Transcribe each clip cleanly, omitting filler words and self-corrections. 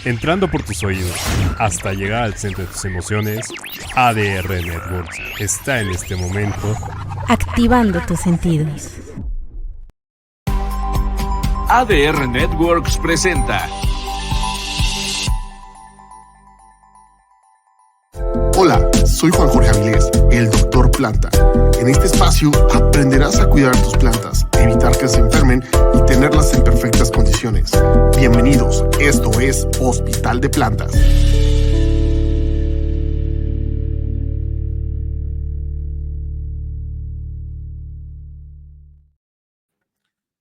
entrando por tus oídos hasta llegar al centro de tus emociones. ADR Networks está en este momento activando tus sentidos. ADR Networks presenta. Hola, soy Juan Jorge Avilés, el Doctor Planta. En este espacio aprenderás a cuidar tus plantas, evitar que se enfermen y tenerlas en perfectas condiciones. Bienvenidos, esto es Hospital de Plantas.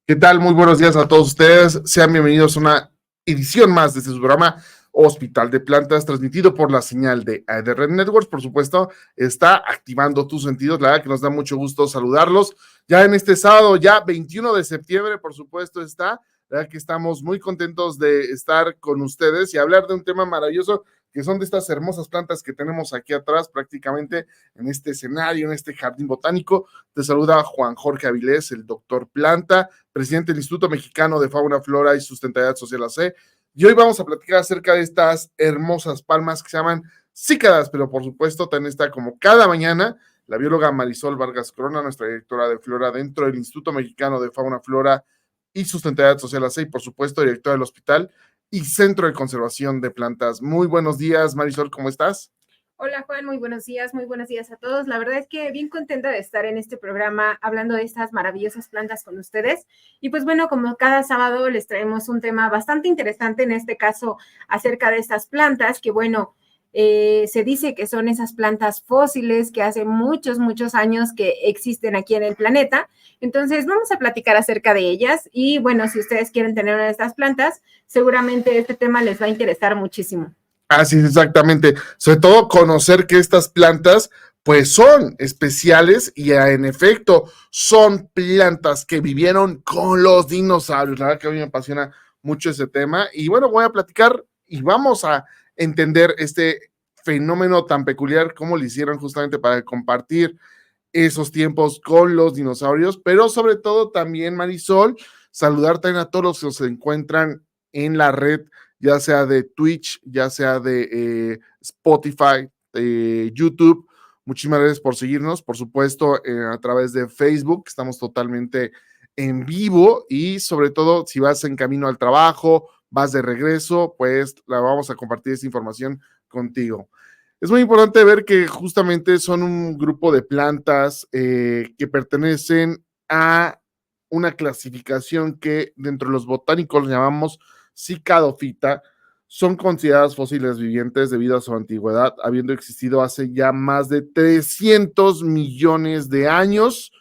¿Qué tal? Muy buenos días a todos ustedes. Sean bienvenidos a una edición más de este programa Hospital de Plantas, transmitido por la señal de ADR Networks. Por supuesto, está activando tus sentidos. La verdad que nos da mucho gusto saludarlos. Ya en este sábado, ya 21 de septiembre, por supuesto, está. La verdad que estamos muy contentos de estar con ustedes y hablar de un tema maravilloso que son de estas hermosas plantas que tenemos aquí atrás, prácticamente en este escenario, en este jardín botánico. Te saluda Juan Jorge Avilés, el Doctor Planta, presidente del Instituto Mexicano de Fauna, Flora y Sustentabilidad Social AC. Y hoy vamos a platicar acerca de estas hermosas palmas que se llaman cícadas, pero por supuesto también está como cada mañana la bióloga Marisol Vargas Corona, nuestra directora de Flora dentro del Instituto Mexicano de Fauna, Flora y Sustentabilidad Social AC, y por supuesto directora del hospital y Centro de Conservación de Plantas. Muy buenos días, Marisol, ¿cómo estás? Hola Juan, muy buenos días a todos. La verdad es que bien contenta de estar en este programa hablando de estas maravillosas plantas con ustedes. Y pues bueno, como cada sábado les traemos un tema bastante interesante, en este caso acerca de estas plantas, que bueno, se dice que son esas plantas fósiles que hace muchos, muchos años que existen aquí en el planeta. Entonces vamos a platicar acerca de ellas y bueno, si ustedes quieren tener una de estas plantas, seguramente este tema les va a interesar muchísimo. Así es, exactamente. Sobre todo conocer que estas plantas pues son especiales y en efecto son plantas que vivieron con los dinosaurios. La verdad que a mí me apasiona mucho ese tema y bueno, voy a platicar y vamos a entender este fenómeno tan peculiar como lo hicieron justamente para compartir esos tiempos con los dinosaurios, pero sobre todo también, Marisol, saludar también a todos los que se encuentran en la red, ya sea de Twitch, ya sea de Spotify, de YouTube. Muchísimas gracias por seguirnos, por supuesto, a través de Facebook, estamos totalmente en vivo y sobre todo si vas en camino al trabajo, vas de regreso, pues la vamos a compartir esta información contigo. Es muy importante ver que justamente son un grupo de plantas que pertenecen a una clasificación que dentro de los botánicos llamamos Cicadofita. Son consideradas fósiles vivientes debido a su antigüedad, habiendo existido hace ya más de 300 millones de años.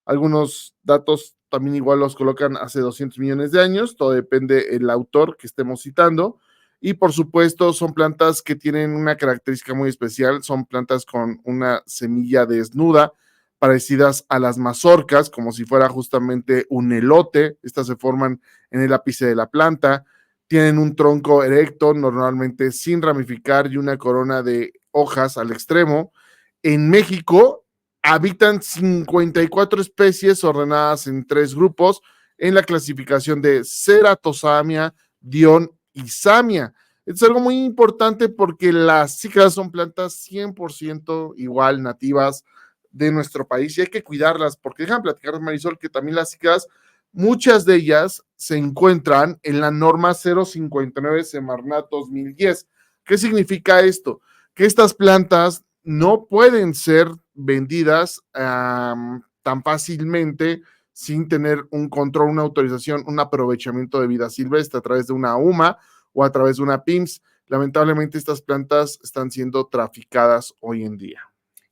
Algunos datos también igual los colocan hace 200 millones de años, todo depende del autor que estemos citando. Y por supuesto son plantas que tienen una característica muy especial, son plantas con una semilla desnuda, parecidas a las mazorcas, como si fuera justamente un elote. Estas se forman en el ápice de la planta, tienen un tronco erecto, normalmente sin ramificar, y una corona de hojas al extremo. En México habitan 54 especies ordenadas en 3 grupos en la clasificación de Ceratosamia, Dion y Samia. Es algo muy importante porque las cícadas son plantas 100% igual nativas de nuestro país y hay que cuidarlas porque dejan platicar, Marisol, que también las cícadas, muchas de ellas se encuentran en la norma 059 Semarnat 2010. ¿Qué significa esto? Que estas plantas no pueden ser vendidas tan fácilmente sin tener un control, una autorización, un aprovechamiento de vida silvestre a través de una UMA o a través de una PIMS. Lamentablemente estas plantas están siendo traficadas hoy en día.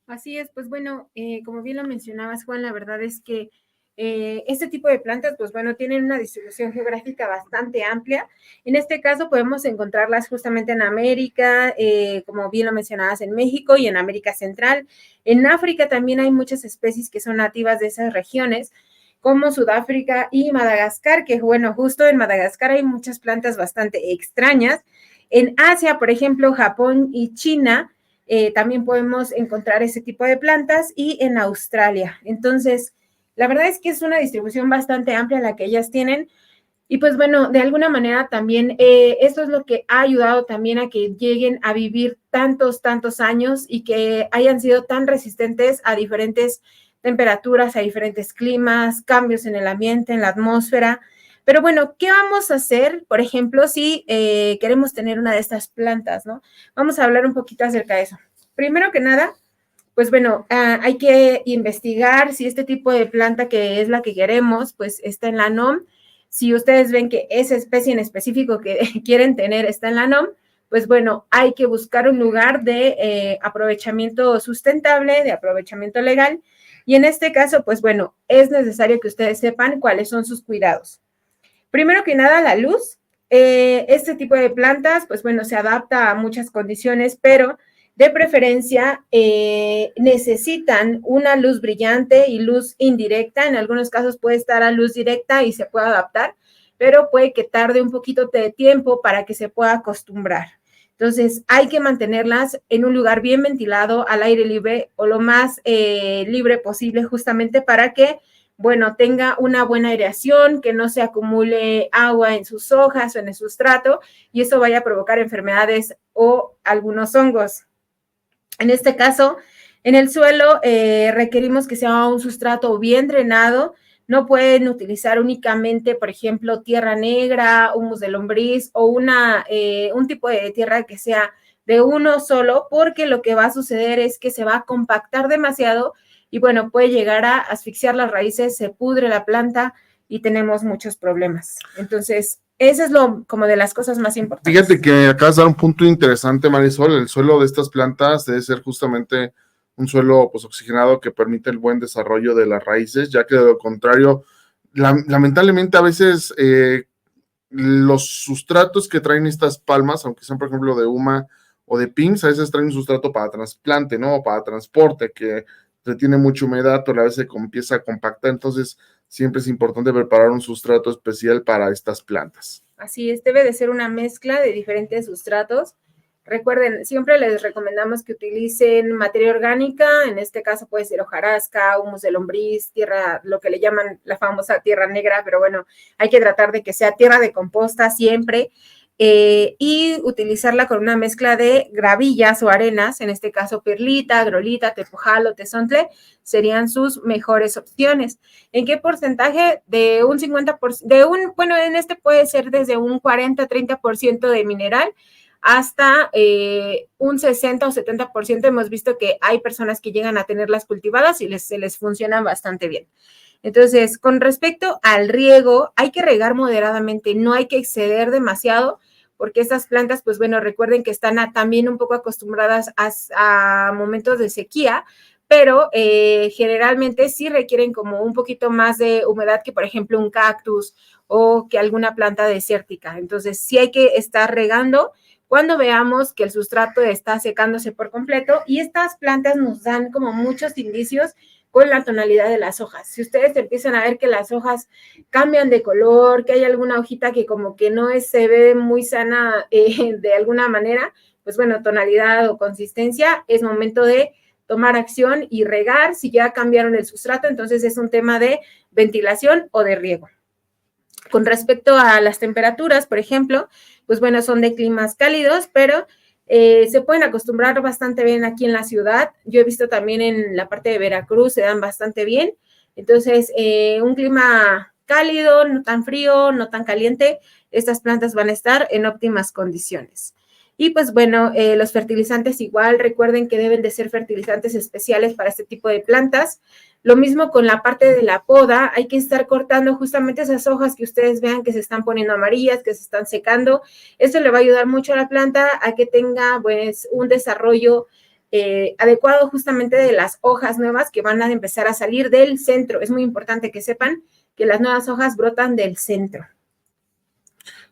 Así es, pues bueno, como bien lo mencionabas, Juan, la verdad es que este tipo de plantas, pues bueno, tienen una distribución geográfica bastante amplia. En este caso podemos encontrarlas justamente en América, como bien lo mencionabas, en México y en América Central. En África también hay muchas especies que son nativas de esas regiones, como Sudáfrica y Madagascar, que bueno, justo en Madagascar hay muchas plantas bastante extrañas. En Asia, por ejemplo, Japón y China, también podemos encontrar ese tipo de plantas y en Australia. Entonces, la verdad es que es una distribución bastante amplia la que ellas tienen Y pues bueno, de alguna manera también esto es lo que ha ayudado también a que lleguen a vivir tantos años y que hayan sido tan resistentes a diferentes temperaturas, a diferentes climas, cambios en el ambiente, en la atmósfera. Pero bueno, ¿qué vamos a hacer, por ejemplo, si queremos tener una de estas plantas, ¿no? Vamos a hablar un poquito acerca de eso. Primero que nada, pues bueno, hay que investigar si este tipo de planta que es la que queremos, pues está en la NOM. Si ustedes ven que esa especie en específico que quieren tener está en la NOM, pues bueno, hay que buscar un lugar de aprovechamiento sustentable, de aprovechamiento legal. Y en este caso, pues bueno, es necesario que ustedes sepan cuáles son sus cuidados. Primero que nada, la luz. Este tipo de plantas, pues bueno, se adapta a muchas condiciones, pero de preferencia necesitan una luz brillante y luz indirecta. En algunos casos puede estar a luz directa y se puede adaptar, pero puede que tarde un poquito de tiempo para que se pueda acostumbrar. Entonces, hay que mantenerlas en un lugar bien ventilado, al aire libre o lo más libre posible, justamente para que, bueno, tenga una buena aireación, que no se acumule agua en sus hojas o en el sustrato y eso vaya a provocar enfermedades o algunos hongos. En este caso, en el suelo requerimos que sea un sustrato bien drenado. No pueden utilizar únicamente, por ejemplo, tierra negra, humus de lombriz o un tipo de tierra que sea de uno solo, porque lo que va a suceder es que se va a compactar demasiado y bueno, puede llegar a asfixiar las raíces, se pudre la planta y tenemos muchos problemas. Entonces, eso es como de las cosas más importantes. Fíjate que acabas de dar un punto interesante, Marisol. El suelo de estas plantas debe ser justamente un suelo pues oxigenado que permite el buen desarrollo de las raíces, ya que de lo contrario, lamentablemente a veces los sustratos que traen estas palmas, aunque sean por ejemplo de UMA o de PIMS, a veces traen un sustrato para trasplante, ¿no? O para transporte, que retiene mucha humedad, pero a veces se empieza a compactar, entonces siempre es importante preparar un sustrato especial para estas plantas. Así es, debe de ser una mezcla de diferentes sustratos. Recuerden, siempre les recomendamos que utilicen materia orgánica, en este caso puede ser hojarasca, humus de lombriz, tierra, lo que le llaman la famosa tierra negra, pero bueno, hay que tratar de que sea tierra de composta siempre, y utilizarla con una mezcla de gravillas o arenas, en este caso perlita, agrolita, tepojal o tezontle, serían sus mejores opciones. ¿En qué porcentaje? De un 50%, bueno, en este puede ser desde un 40-30% de mineral, hasta un 60 o 70%. Hemos visto que hay personas que llegan a tenerlas cultivadas y se les funcionan bastante bien. Entonces, con respecto al riego, hay que regar moderadamente, no hay que exceder demasiado, porque estas plantas, pues bueno, recuerden que están también un poco acostumbradas a momentos de sequía, pero generalmente sí requieren como un poquito más de humedad que, por ejemplo, un cactus o que alguna planta desértica. Entonces, sí hay que estar regando cuando veamos que el sustrato está secándose por completo, y estas plantas nos dan como muchos indicios con la tonalidad de las hojas. Si ustedes empiezan a ver que las hojas cambian de color, que hay alguna hojita que como que no se ve muy sana de alguna manera, pues bueno, tonalidad o consistencia, es momento de tomar acción y regar. Si ya cambiaron el sustrato, entonces es un tema de ventilación o de riego. Con respecto a las temperaturas, por ejemplo, pues bueno, son de climas cálidos, pero se pueden acostumbrar bastante bien aquí en la ciudad. Yo he visto también en la parte de Veracruz se dan bastante bien. Entonces, un clima cálido, no tan frío, no tan caliente, estas plantas van a estar en óptimas condiciones. Y pues bueno, los fertilizantes igual, recuerden que deben de ser fertilizantes especiales para este tipo de plantas. Lo mismo con la parte de la poda, hay que estar cortando justamente esas hojas que ustedes vean que se están poniendo amarillas, que se están secando. Esto le va a ayudar mucho a la planta a que tenga pues un desarrollo adecuado justamente de las hojas nuevas que van a empezar a salir del centro. Es muy importante que sepan que las nuevas hojas brotan del centro.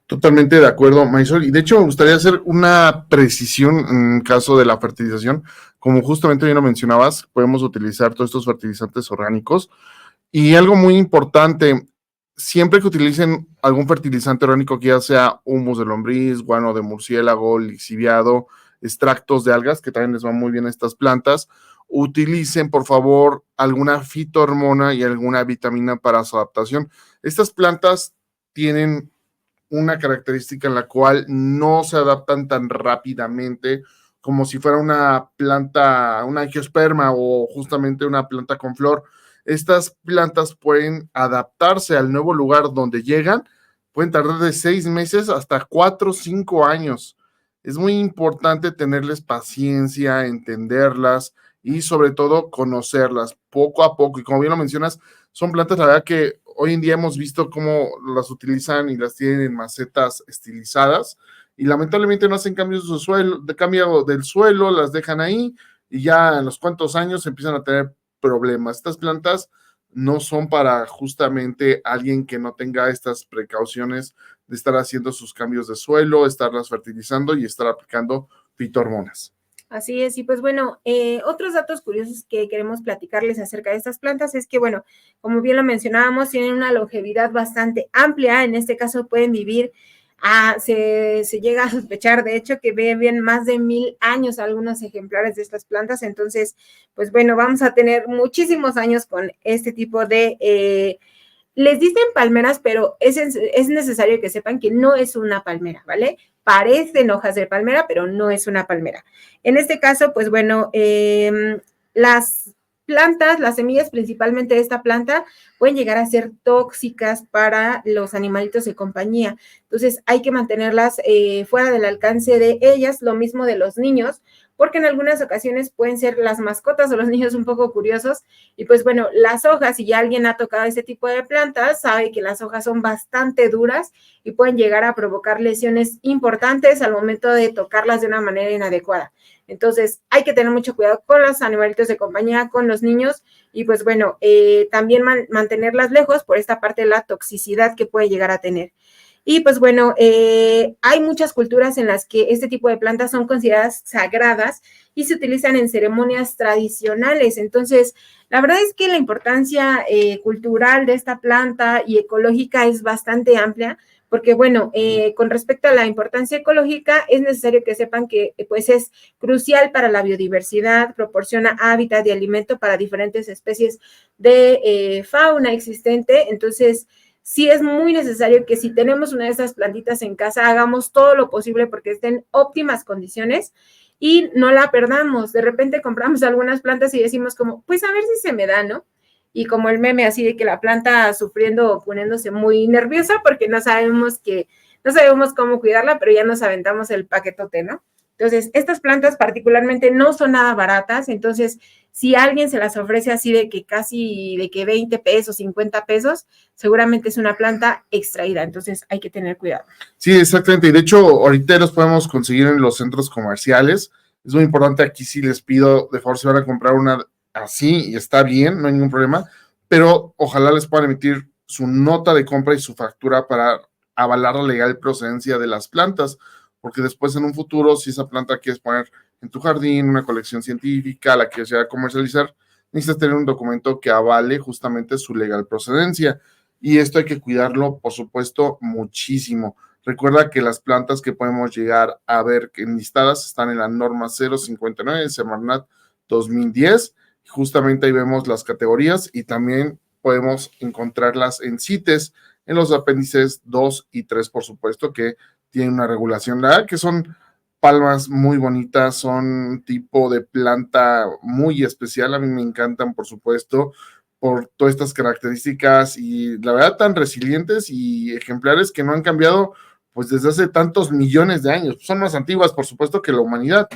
Totalmente de acuerdo, Marisol. Y de hecho me gustaría hacer una precisión en caso de la fertilización. Como justamente bien lo mencionabas, podemos utilizar todos estos fertilizantes orgánicos. Y algo muy importante, siempre que utilicen algún fertilizante orgánico, que ya sea humus de lombriz, guano de murciélago, lixiviado, extractos de algas, que también les van muy bien a estas plantas, utilicen por favor alguna fitohormona y alguna vitamina para su adaptación. Estas plantas tienen una característica en la cual no se adaptan tan rápidamente como si fuera una planta, una angiosperma o justamente una planta con flor. Estas plantas pueden adaptarse al nuevo lugar donde llegan, pueden tardar de 6 meses hasta 4 o 5 años. Es muy importante tenerles paciencia, entenderlas y sobre todo conocerlas poco a poco. Y como bien lo mencionas, son plantas, la verdad que hoy en día hemos visto cómo las utilizan y las tienen en macetas estilizadas y lamentablemente no hacen cambios de suelo, de cambio del suelo, las dejan ahí y ya en los cuantos años empiezan a tener problemas. Estas plantas no son para justamente alguien que no tenga estas precauciones de estar haciendo sus cambios de suelo, estarlas fertilizando y estar aplicando fitohormonas. Así es, y pues bueno, otros datos curiosos que queremos platicarles acerca de estas plantas es que, bueno, como bien lo mencionábamos, tienen una longevidad bastante amplia, en este caso pueden vivir, se llega a sospechar, de hecho, que viven más de 1000 años algunos ejemplares de estas plantas, entonces, pues bueno, vamos a tener muchísimos años con este tipo de... les dicen palmeras, pero es necesario que sepan que no es una palmera, ¿vale? Parecen hojas de palmera, pero no es una palmera. En este caso, pues bueno, las plantas, las semillas principalmente de esta planta, pueden llegar a ser tóxicas para los animalitos de compañía. Entonces, hay que mantenerlas fuera del alcance de ellas, lo mismo de los niños, porque en algunas ocasiones pueden ser las mascotas o los niños un poco curiosos. Y pues bueno, las hojas, si ya alguien ha tocado este tipo de plantas, sabe que las hojas son bastante duras y pueden llegar a provocar lesiones importantes al momento de tocarlas de una manera inadecuada. Entonces, hay que tener mucho cuidado con los animalitos de compañía, con los niños, y pues bueno, también mantenerlas lejos por esta parte de la toxicidad que puede llegar a tener. Y pues bueno, hay muchas culturas en las que este tipo de plantas son consideradas sagradas y se utilizan en ceremonias tradicionales. Entonces, la verdad es que la importancia cultural de esta planta y ecológica es bastante amplia, porque bueno, con respecto a la importancia ecológica, es necesario que sepan que pues es crucial para la biodiversidad, proporciona hábitat y alimento para diferentes especies de fauna existente. Entonces, sí es muy necesario que si tenemos una de estas plantitas en casa, hagamos todo lo posible porque estén en óptimas condiciones y no la perdamos. De repente compramos algunas plantas y decimos como, pues a ver si se me da, ¿no? Y como el meme así de que la planta sufriendo o poniéndose muy nerviosa porque no sabemos cómo cuidarla, pero ya nos aventamos el paquetote, ¿no? Entonces, estas plantas particularmente no son nada baratas, entonces, si alguien se las ofrece así de que casi de que 20 pesos, 50 pesos, seguramente es una planta extraída, entonces hay que tener cuidado. Sí, exactamente, y de hecho, ahorita los podemos conseguir en los centros comerciales. Es muy importante aquí, sí les pido, de favor, si van a comprar una así, y está bien, no hay ningún problema, pero ojalá les puedan emitir su nota de compra y su factura para avalar la legal procedencia de las plantas, porque después en un futuro, si esa planta quieres poner en tu jardín, una colección científica, la quieres ya comercializar, necesitas tener un documento que avale justamente su legal procedencia. Y esto hay que cuidarlo, por supuesto, muchísimo. Recuerda que las plantas que podemos llegar a ver que enlistadas están en la norma 059 de Semarnat 2010. Justamente ahí vemos las categorías y también podemos encontrarlas en CITES, en los apéndices 2 y 3, por supuesto, que tienen una regulación, la verdad que son palmas muy bonitas, son tipo de planta muy especial, a mí me encantan, por supuesto, por todas estas características y la verdad tan resilientes y ejemplares que no han cambiado pues desde hace tantos millones de años, son más antiguas, por supuesto, que la humanidad.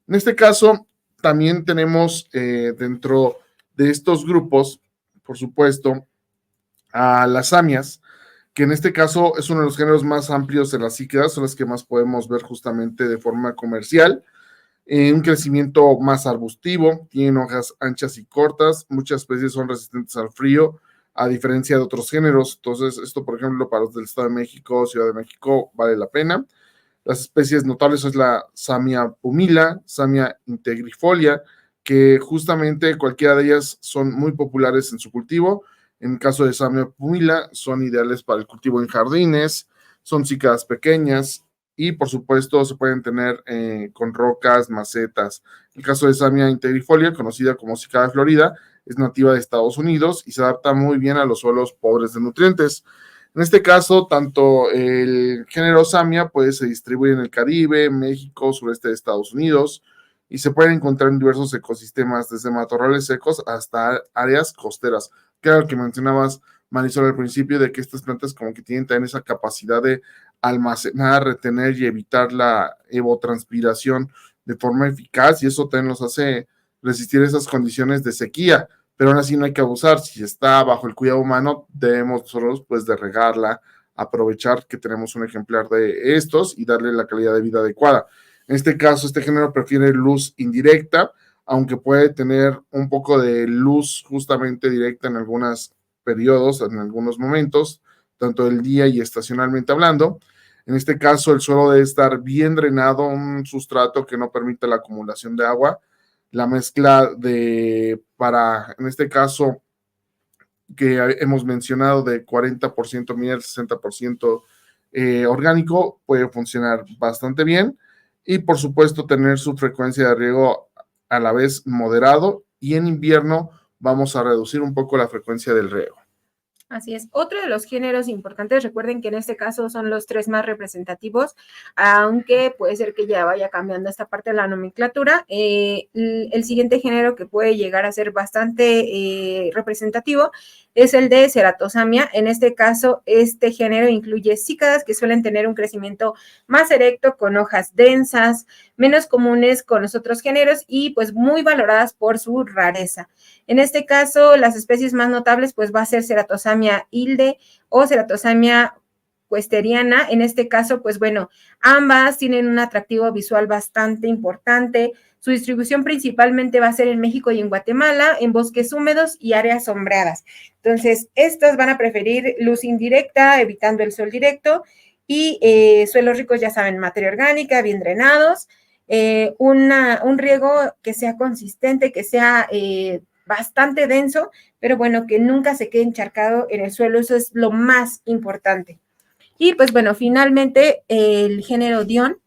En este caso, también tenemos dentro de estos grupos, por supuesto, a las samias, que en este caso es uno de los géneros más amplios de las cícadas, son las que más podemos ver justamente de forma comercial, un crecimiento más arbustivo, tienen hojas anchas y cortas, muchas especies son resistentes al frío, a diferencia de otros géneros. Entonces, esto, por ejemplo, para los del Estado de México, Ciudad de México, vale la pena. Las especies notables es la Samia pumila, Samia integrifolia, que justamente cualquiera de ellas son muy populares en su cultivo. En el caso de Samia pumila, son ideales para el cultivo en jardines, son cícadas pequeñas y, por supuesto, se pueden tener con rocas, macetas. En el caso de Samia integrifolia, conocida como cícada de Florida, es nativa de Estados Unidos y se adapta muy bien a los suelos pobres de nutrientes. En este caso, tanto el género Samia pues se distribuye en el Caribe, México, sureste de Estados Unidos, y se pueden encontrar en diversos ecosistemas, desde matorrales secos hasta áreas costeras. Claro que mencionabas, Marisol, al principio, de que estas plantas como que tienen también esa capacidad de almacenar, retener y evitar la evotranspiración de forma eficaz, y eso también los hace resistir esas condiciones de sequía, pero aún así no hay que abusar. Si está bajo el cuidado humano, debemos nosotros pues de regarla, aprovechar que tenemos un ejemplar de estos y darle la calidad de vida adecuada. En este caso, este género prefiere luz indirecta, aunque puede tener un poco de luz justamente directa en algunos periodos, en algunos momentos, tanto del día y estacionalmente hablando. En este caso, el suelo debe estar bien drenado, un sustrato que no permita la acumulación de agua. La mezcla en este caso, que hemos mencionado, de 40% miel, 60% orgánico, puede funcionar bastante bien. Y por supuesto, tener su frecuencia de riego a la vez moderado, y en invierno vamos a reducir un poco la frecuencia del riego. Así es. Otro de los géneros importantes, recuerden que en este caso son los 3 más representativos, aunque puede ser que ya vaya cambiando esta parte de la nomenclatura. El siguiente género que puede llegar a ser bastante representativo es el de Ceratosamia. En este caso, este género incluye cícadas que suelen tener un crecimiento más erecto, con hojas densas, menos comunes con los otros géneros y pues muy valoradas por su rareza. En este caso, las especies más notables pues va a ser Ceratosamia hilde o Ceratosamia cuesteriana. En este caso, pues bueno, ambas tienen un atractivo visual bastante importante. Su distribución principalmente va a ser en México y en Guatemala, en bosques húmedos y áreas sombreadas. Entonces, estas van a preferir luz indirecta, evitando el sol directo, y suelos ricos, ya saben, materia orgánica, bien drenados, un riego que sea consistente, que sea bastante denso, pero bueno, que nunca se quede encharcado en el suelo. Eso es lo más importante. Y pues bueno, finalmente el género Dión,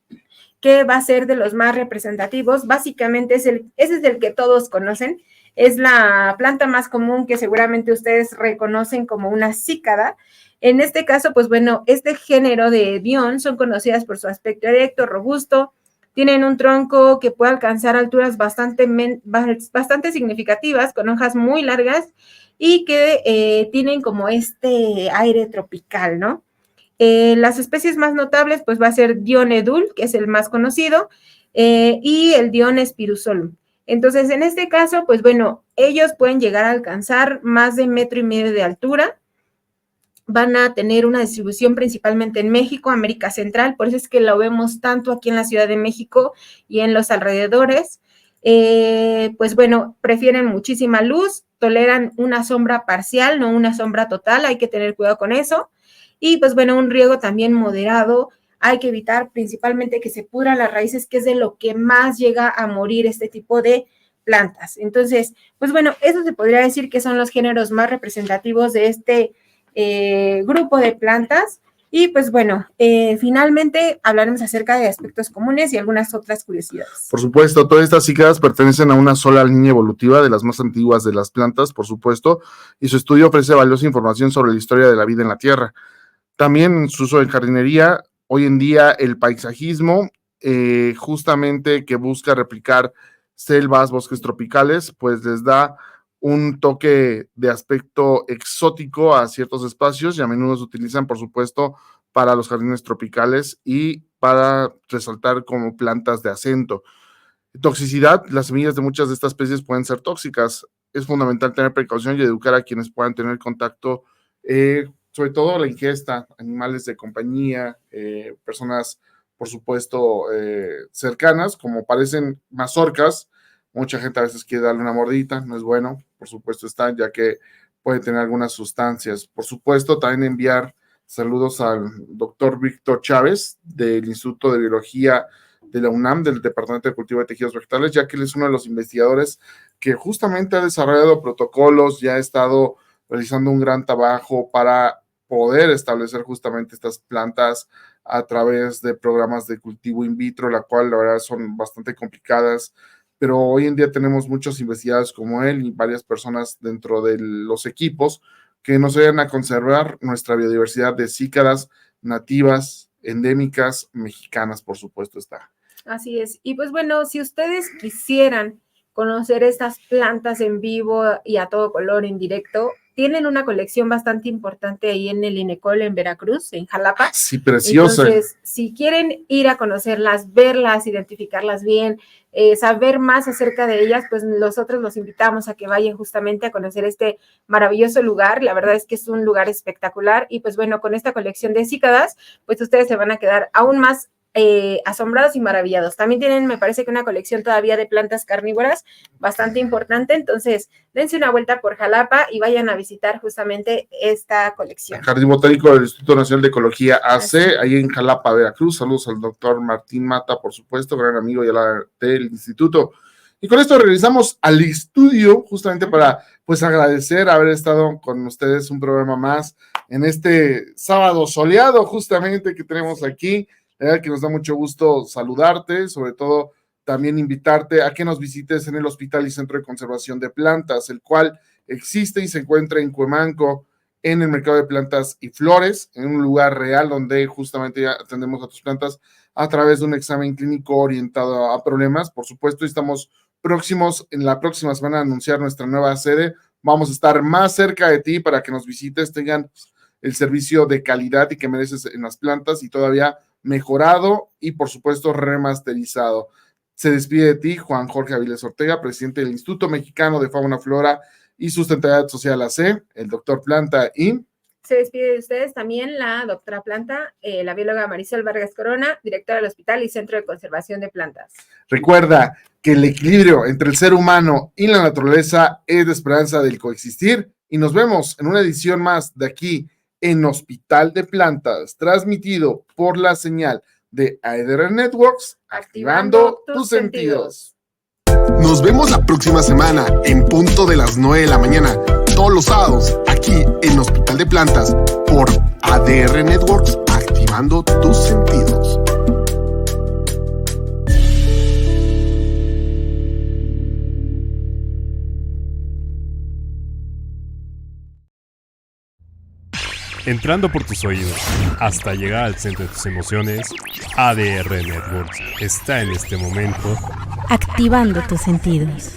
que va a ser de los más representativos. Básicamente ese es el que todos conocen. Es la planta más común que seguramente ustedes reconocen como una cícada. En este caso, pues bueno, este género de Dión son conocidas por su aspecto erecto, robusto. Tienen un tronco que puede alcanzar alturas bastante significativas, con hojas muy largas y que tienen como este aire tropical, ¿no? Las especies más notables pues va a ser Dión edul, que es el más conocido, y el Dión spirusolum. Entonces, en este caso, pues bueno, ellos pueden llegar a alcanzar más de 1,5 metros de altura. Van a tener una distribución principalmente en México, América Central, por eso es que lo vemos tanto aquí en la Ciudad de México y en los alrededores. Pues bueno, prefieren muchísima luz, toleran una sombra parcial, no una sombra total, hay que tener cuidado con eso. Y pues bueno, un riego también moderado. Hay que evitar principalmente que se pudran las raíces, que es de lo que más llega a morir este tipo de plantas. Entonces, pues bueno, eso se podría decir que son los géneros más representativos de este grupo de plantas. Y pues bueno, finalmente hablaremos acerca de aspectos comunes y algunas otras curiosidades. Por supuesto, todas estas cícadas pertenecen a una sola línea evolutiva, de las más antiguas de las plantas, por supuesto, y su estudio ofrece valiosa información sobre la historia de la vida en la Tierra. También en su uso en jardinería, hoy en día el paisajismo, justamente que busca replicar selvas, bosques tropicales, pues les da un toque de aspecto exótico a ciertos espacios, y a menudo se utilizan, por supuesto, para los jardines tropicales y para resaltar como plantas de acento. Toxicidad: las semillas de muchas de estas especies pueden ser tóxicas. Es fundamental tener precaución y educar a quienes puedan tener contacto, sobre todo la ingesta, animales de compañía, personas, por supuesto, cercanas, como parecen mazorcas. Mucha gente a veces quiere darle una mordida, no es bueno, por supuesto ya que puede tener algunas sustancias. Por supuesto, también enviar saludos al doctor Víctor Chávez, del Instituto de Biología de la UNAM, del Departamento de Cultivo de Tejidos Vegetales, ya que él es uno de los investigadores que justamente ha desarrollado protocolos, ya ha estado realizando un gran trabajo para poder establecer justamente estas plantas a través de programas de cultivo in vitro, la cual la verdad son bastante complicadas, pero hoy en día tenemos muchos investigadores como él y varias personas dentro de los equipos que nos ayuden a conservar nuestra biodiversidad de cícadas nativas, endémicas, mexicanas, por supuesto está. Así es. Y pues bueno, si ustedes quisieran conocer estas plantas en vivo y a todo color en directo, tienen una colección bastante importante ahí en el INECOL en Veracruz, en Jalapa. Sí, preciosa. Entonces, si quieren ir a conocerlas, verlas, identificarlas bien, saber más acerca de ellas, pues nosotros los invitamos a que vayan justamente a conocer este maravilloso lugar. La verdad es que es un lugar espectacular y pues bueno, con esta colección de cícadas, pues ustedes se van a quedar aún más asombrados y maravillados. También tienen, me parece que una colección todavía de plantas carnívoras bastante importante, entonces dense una vuelta por Jalapa y vayan a visitar justamente esta colección. El Jardín Botánico del Instituto Nacional de Ecología AC, ahí en Jalapa, Veracruz. Saludos al doctor Martín Mata, por supuesto, gran amigo del instituto. Y con esto regresamos al estudio, justamente para pues agradecer haber estado con ustedes un programa más en este sábado soleado justamente que tenemos aquí. La verdad que nos da mucho gusto saludarte, sobre todo también invitarte a que nos visites en el Hospital y Centro de Conservación de Plantas, el cual existe y se encuentra en Cuemanco, en el Mercado de Plantas y Flores, en un lugar real donde justamente ya atendemos a tus plantas a través de un examen clínico orientado a problemas. Por supuesto, estamos próximos en la próxima semana a anunciar nuestra nueva sede. Vamos a estar más cerca de ti para que nos visites, tengan el servicio de calidad y que mereces en las plantas y todavía mejorado y por supuesto remasterizado. Se despide de ti Juan Jorge Avilés Ortega, presidente del Instituto Mexicano de Fauna, Flora y Sustentabilidad Social AC, el doctor Planta y... Se despide de ustedes también la doctora Planta, la bióloga Marisol Vargas Corona, directora del Hospital y Centro de Conservación de Plantas. Recuerda que el equilibrio entre el ser humano y la naturaleza es de esperanza del coexistir y nos vemos en una edición más de aquí en Hospital de Plantas, transmitido por la señal de ADR Networks, activando tus sentidos. Nos vemos la próxima semana en punto de las 9 de la mañana, todos los sábados, aquí en Hospital de Plantas, por ADR Networks, activando tus sentidos. Entrando por tus oídos hasta llegar al centro de tus emociones, ADR Networks está en este momento Activando tus sentidos.